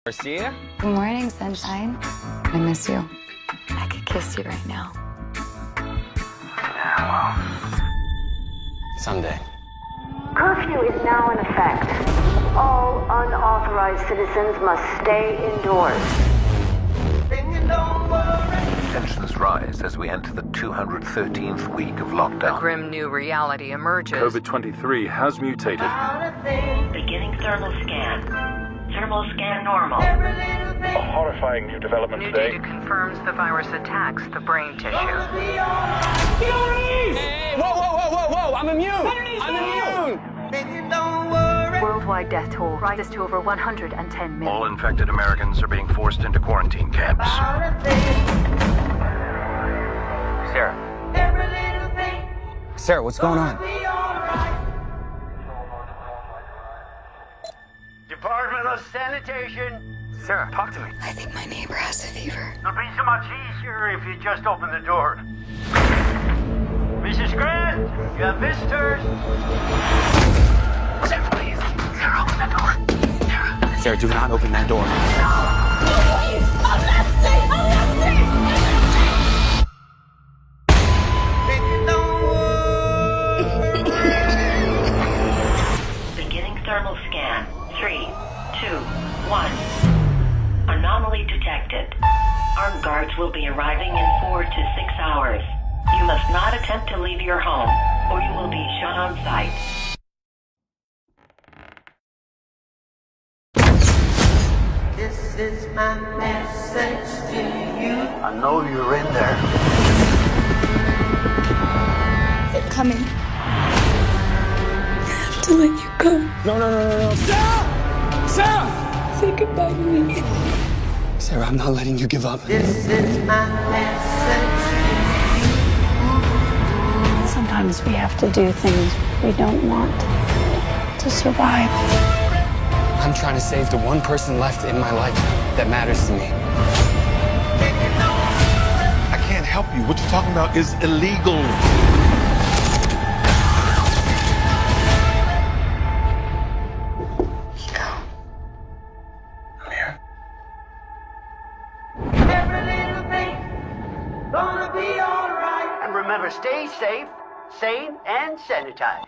Garcia? Good morning, sunshine. I miss you. I could kiss you right now. Yeah, well, someday. Curfew is now in effect. All unauthorized citizens must stay indoors. Tensions rise as we enter the 213th week of lockdown. A grim new reality emerges. COVID-23 has mutated. Beginning thermal scan. Thermal scan normal. A horrifying new development New today. data confirms the virus attacks the brain tissue. Hey, whoa, I'm immune! I'm immune! Worldwide death toll rises to over 110 million. All infected Americans are being forced into quarantine camps. Sarah, what's going on? Department of Sanitation. Sarah, talk to me. I think my neighbor has a fever. It'll be so much easier if you just open the door. Mrs. Grant, you have visitors. Sarah, please. Sarah, open that door. Sarah, do not open that door. Beginning thermal scan. 3, 2, 1. Anomaly detected. Armed guards will be arriving in 4 to 6 hours. You must not attempt to leave your home, or you will be shot on sight. This is my message to you. I know you're in there. They're coming to let you go. No. Sarah! Sarah! Say goodbye to me. Sarah, I'm not letting you give up. This is my message Sometimes we have to do things we don't want to survive. I'm trying to save the one person left in my life that matters to me. I can't help you. What you're talking about is illegal. I'm here. every little thing gonna be alright. And remember, stay safe, sane, and sanitized.